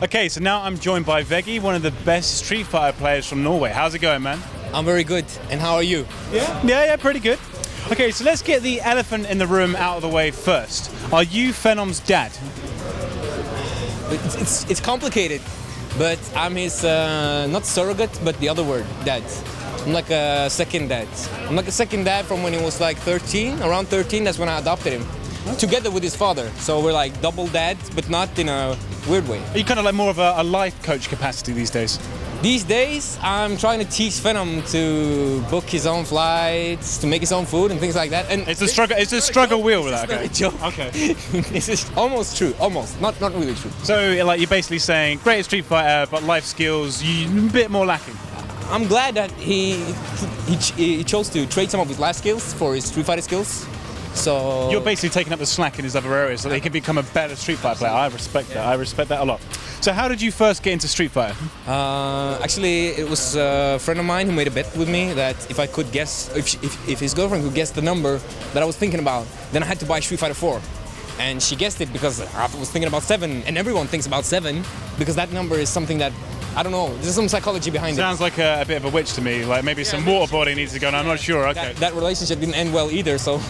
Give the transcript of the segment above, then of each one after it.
Okay, so now I'm joined by Veggey, one of the best Street Fighter players from Norway. How's it going, man? I'm very good. And how are you? Yeah, pretty good. Okay, so let's get the elephant in the room out of the way first. Are you Phenom's dad? It's complicated, but I'm his, not surrogate, but the other word, dad. I'm like a second dad. I'm like a second dad from when he was like 13, around 13, that's when I adopted him. Together with his father. So we're like double dads, but not in a weird way. Are you kind of like more of a life coach capacity these days? These days, I'm trying to teach Phenom to book his own flights, to make his own food and things like that. And it's a struggle. It's a struggle wheel with that. Okay. It's not a joke. Okay. This is almost true. Almost. Not really true. So, like, you're basically saying great at Street Fighter, but life skills a bit more lacking. I'm glad that he chose to trade some of his life skills for his Street Fighter skills. So you're basically taking up the slack in his other areas so that he can become a better Street Fighter player. I respect that. I respect that a lot. So how did you first get into Street Fighter? Actually, it was a friend of mine who made a bet with me that if I could guess, if his girlfriend could guess the number that I was thinking about, then I had to buy Street Fighter 4. And she guessed it because I was thinking about 7, and everyone thinks about 7 because that number is something that, I don't know, there's some psychology behind it. Sounds like a bit of a witch to me, like maybe some waterboarding needs to go on, I'm not sure, okay. That relationship didn't end well either, so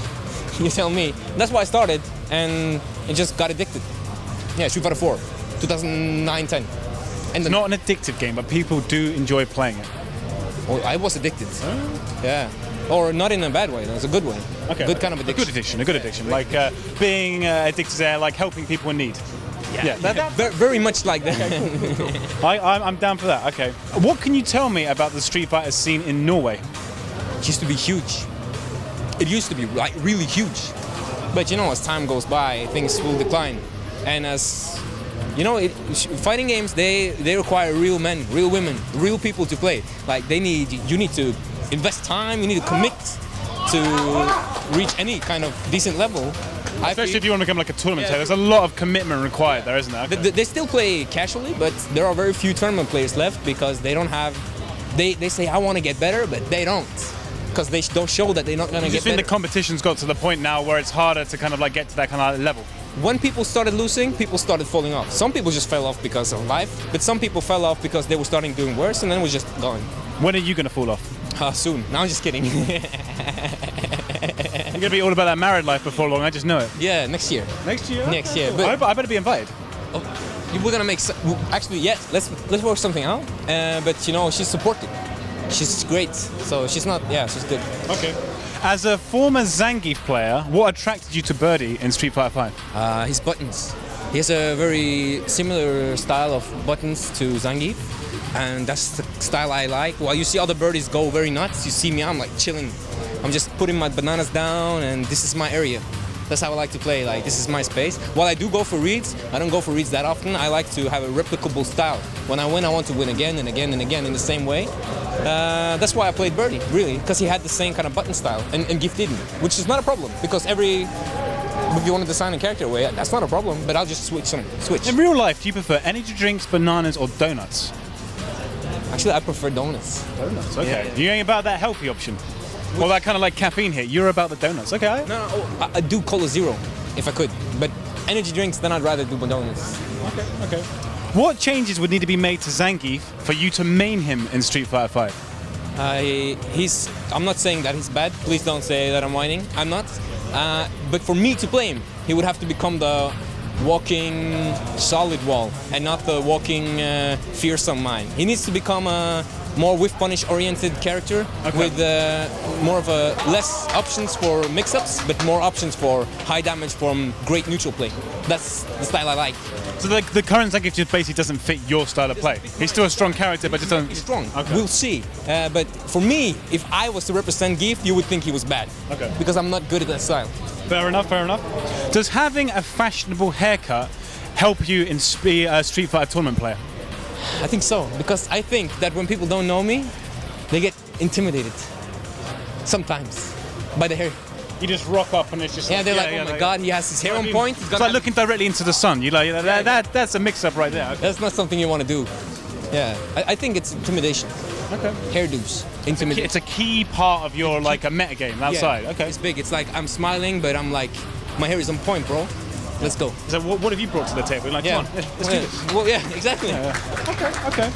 you tell me. That's why I started, and it just got addicted. Yeah, Street Fighter 4, 2009-10. It's not an addictive game, but people do enjoy playing it. Well, I was addicted. Yeah. Or not in a bad way, it's a good way. Okay. Good kind of addiction. A good addiction. Like being addicted to like helping people in need. Yeah. Very much like that. Okay, cool. I'm down for that, okay. What can you tell me about the Street Fighter scene in Norway? It used to be huge. It used to be like really huge. But you know, as time goes by, things will decline. And as you know, fighting games, they require real men, real women, real people to play. Like you need to invest time, you need to commit to reach any kind of decent level. Especially if you want to become like a tournament player, there's a lot of commitment required there, isn't there? Okay. They still play casually, but there are very few tournament players left because they don't have, they say I want to get better, but they don't. Because they don't show that they're not going to get better. I think the competition's got to the point now where it's harder to kind of like get to that kind of level. When people started losing, people started falling off. Some people just fell off because of life, but some people fell off because they were starting doing worse and then it was just gone. When are you going to fall off? Soon. No, I'm just kidding. You're going to be all about that married life before long, I just know it. Yeah, next year. Next year? Next year. But I better be invited. Oh, we're going to make... Actually, yes, let's work something out. But, you know, she's supportive. She's great. So she's not... Yeah, she's good. Okay. As a former Zangief player, what attracted you to Birdie in Street Fighter V? His buttons. He has a very similar style of buttons to Zangief. And that's the style I like. While you see other birdies go very nuts, you see me, I'm like chilling. I'm just putting my bananas down and this is my area. That's how I like to play, like this is my space. While I do go for reads, I don't go for reads that often. I like to have a replicable style. When I win, I want to win again and again and again in the same way. That's why I played Birdie, really, because he had the same kind of button style and Gift didn't, which is not a problem because if you want to design a character away, that's not a problem, but I'll just switch. In real life, do you prefer energy drinks, bananas, or donuts? Actually, I prefer donuts. Donuts, okay. Yeah. You ain't about that healthy option? Or that kind of like caffeine hit? You're about the donuts, okay? No, I do Cola Zero, if I could. But energy drinks, then I'd rather do donuts. Okay. What changes would need to be made to Zangief for you to main him in Street Fighter V? I'm not saying that he's bad. Please don't say that I'm whining. I'm not. But for me to play him, he would have to become the walking solid wall and not the walking fearsome mine. He needs to become a more whiff punish oriented character with more of less options for mix-ups but more options for high damage from great neutral play. That's the style I like. So the current Zangief just basically doesn't fit your style of play? He's still a strong character but just doesn't... He's strong, okay. We'll see. But for me, if I was to represent Gift, you would think he was bad. Okay. Because I'm not good at that style. Fair enough. Does having a fashionable haircut help you in be a Street Fighter tournament player? I think so, because I think that when people don't know me, they get intimidated. Sometimes. By the hair. You just rock up and it's just... Yeah, they're like, oh my god, he has his hair on point. It's like looking directly into the sun. That's a mix-up right there. Okay. That's not something you want to do. Yeah, I think it's intimidation. Okay. Hairdos. Intimidation. It's a key part of your like a meta game outside. Yeah, okay. It's big. It's like I'm smiling, but I'm like, my hair is on point, bro. Let's go. So what have you brought to the table? Like, Yeah. come on, let's do this. Well, yeah, exactly. Okay.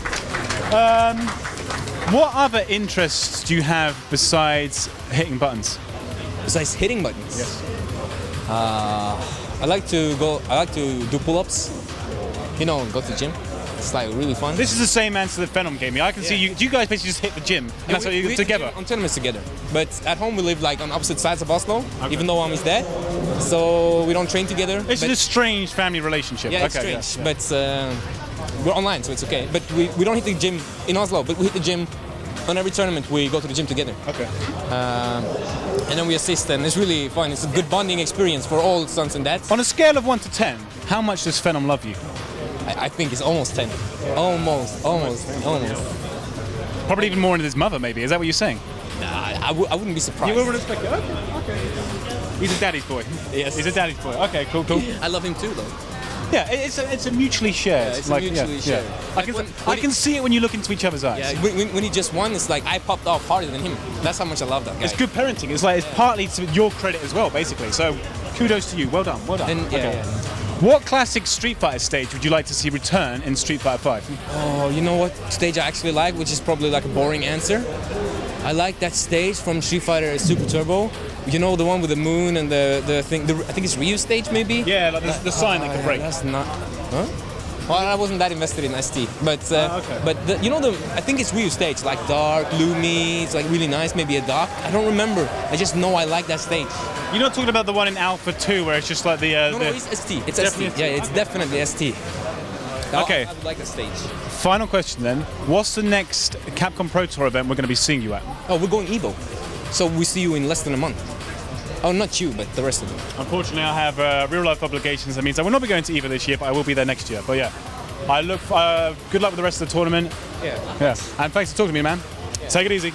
What other interests do you have besides hitting buttons? Besides hitting buttons. Yes. I like to do pull-ups. You know, go to the gym. It's like really fun. This is the same answer that Phenom gave me. I can see you. Do you guys basically just hit the gym? And that's what you we together. On tournaments together. But at home we live like on opposite sides of Oslo, even though I'm his dad. So we don't train together. It's a strange family relationship. Yeah, it's strange. But we're online, so it's okay. But we don't hit the gym in Oslo, but we hit the gym on every tournament. We go to the gym together. Okay. And then we assist, and it's really fun. It's a good bonding experience for all sons and dads. On a scale of 1 to 10, how much does Phenom love you? I think it's almost 10. Almost. Probably even more than his mother, maybe. Is that what you're saying? Nah, I wouldn't be surprised. You wouldn't expect it. Okay. He's a daddy's boy. Yes. He's a daddy's boy. Okay, cool. I love him too, though. Yeah, it's a mutually shared. Yeah, it's mutually shared. I can see it when you look into each other's eyes. Yeah, when he just won, it's like I popped off harder than him. That's how much I love that guy. It's good parenting. It's like it's partly to your credit as well, basically. So, kudos to you. Well done. And, yeah. What classic Street Fighter stage would you like to see return in Street Fighter 5? Oh, you know what stage I actually like, which is probably like a boring answer. I like that stage from Street Fighter Super Turbo. You know, the one with the moon and the thing. I think it's Ryu stage, maybe. Yeah, like the sign that can break. That's not. Huh? Well, I wasn't that invested in ST, but okay. but you know I think it's Ryu stage, like dark, gloomy. It's like really nice, maybe a dark. I don't remember. I just know I like that stage. You're not talking about the one in Alpha 2 where it's just like the. No, it's ST. It's ST. Yeah, it's definitely ST. Okay. I would like that stage. Final question then. What's the next Capcom Pro Tour event we're going to be seeing you at? Oh, we're going Evo. So we see you in less than a month. Oh, not you, but the rest of them. Unfortunately, I have real life obligations. That means I will not be going to Evo this year, but I will be there next year. But yeah, good luck with the rest of the tournament. Yeah. And thanks for talking to me, man. Yeah. Take it easy.